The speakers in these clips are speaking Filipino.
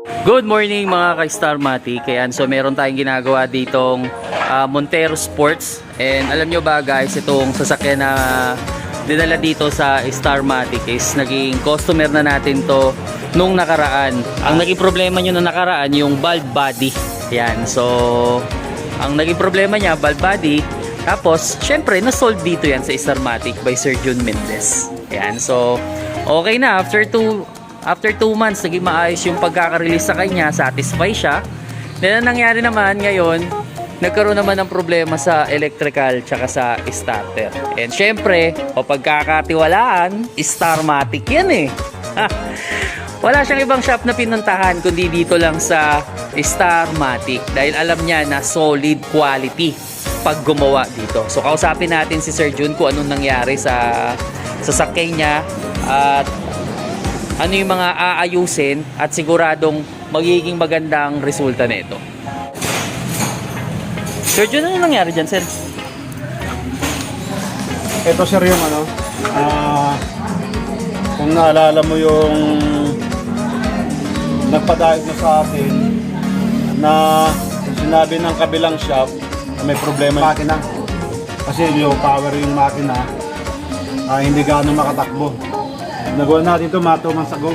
Good morning mga ka-Starmatic. Ayan, so meron tayong ginagawa ditong Montero Sports. And alam nyo ba guys, itong sasakyan na dinala dito sa Starmatic is naging customer na natin to nung nakaraan. Ang naging problema nyo nung nakaraan, yung valve body. Ayan, so ang naging problema niya, valve body. Tapos, syempre, na-solve dito yan sa Starmatic by Sir Jun Mendez. Ayan, so okay na. After 2 months, naging maayos yung pagkaka-release sa kanya, satisfy siya. Then, ang nangyari naman ngayon, nagkaroon naman ng problema sa electrical tsaka sa starter. And syempre, o pagkakatiwalaan, Starmatic yan eh. Wala siyang ibang shop na pinuntahan kundi dito lang sa Starmatic dahil alam niya na solid quality pag gumawa dito. So, kausapin natin si Sir Jun kung anong nangyari sa sasakyan niya at ano yung mga aayusin at siguradong magiging magandang resulta nito. Sir Jun, ano nangyari dyan, sir? Ito sir yung kung naalala mo yung nagpadayag na sa akin na sinabi ng kabilang shop na may problema yung makina. Kasi yung power yung makina hindi gaano makatakbo. Nagawa natin ito mga 2 months ago.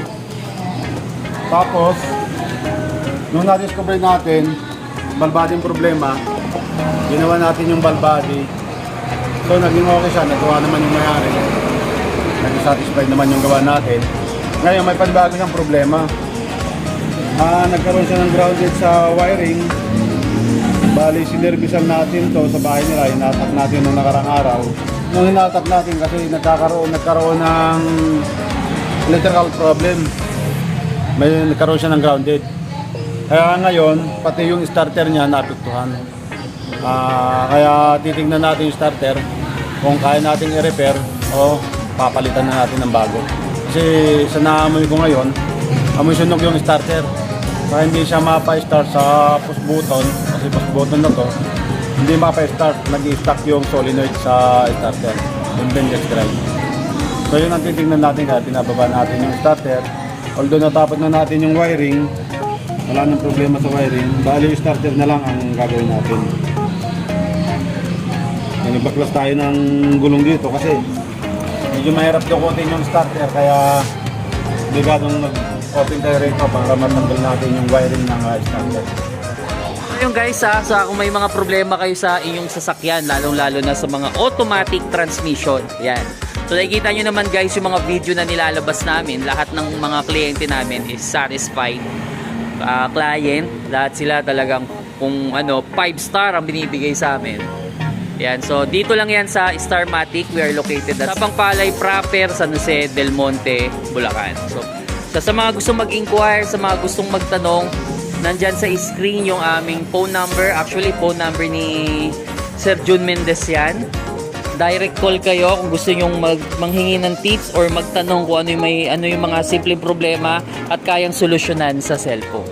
Tapos, nung na-discover natin, balbadi yung problema, ginawa natin yung balbadi. So, naging okay siya. Nagawa naman yung mayari. Naging satisfied naman yung gawa natin. Ngayon, may panibago siyang problema. Nagkaroon siya ng grounded sa wiring. Bali, sinervisan natin to sa bahay nila. Hinatak natin nung nakarang araw. Nung hinatak natin kasi nagkaroon ng electrical problem. Nagkaroon siya ng grounded. Kaya ngayon, pati yung starter niya naapektuhan. Kaya titingnan natin yung starter kung kaya natin i-repair o papalitan na natin ng bago. Kasi sa naamoy ko ngayon, amoy sunog yung starter. Kaya hindi siya mapa-start sa push button, kasi push button na to, hindi mapa-start, nag-i-stuck yung solenoid sa starter, yung Bendex drive. So yun ang titingnan natin kaya pinababa natin yung starter. Although natapos na natin yung wiring, wala nang problema sa wiring, bali yung starter na lang ang gagawin natin. Nagbaklas tayo ng gulong dito kasi medyo mahirap dukutin yung starter kaya bigadong nag-open tayo rito para matanggal natin yung wiring ng starter. Yung guys so kung may mga problema kayo sa inyong sasakyan, lalong-lalo na sa mga automatic transmission, yan. So nakikita nyo naman guys yung mga video na nilalabas namin, lahat ng mga kliyente namin is satisfied client, lahat sila talagang kung 5 star ang binibigay sa amin. Yan, so dito lang yan sa Starmatic. We are located at Pangpalay proper, San Jose del Monte, Bulacan. So sa mga gustong mag-inquire, sa mga gustong magtanong, nandyan sa screen yung aming phone number. Actually, phone number ni Sir Jun Mendez yan. Direct call kayo kung gusto nyong manghingi ng tips or magtanong kung ano yung mga simpleng problema at kayang solusyonan sa cellphone.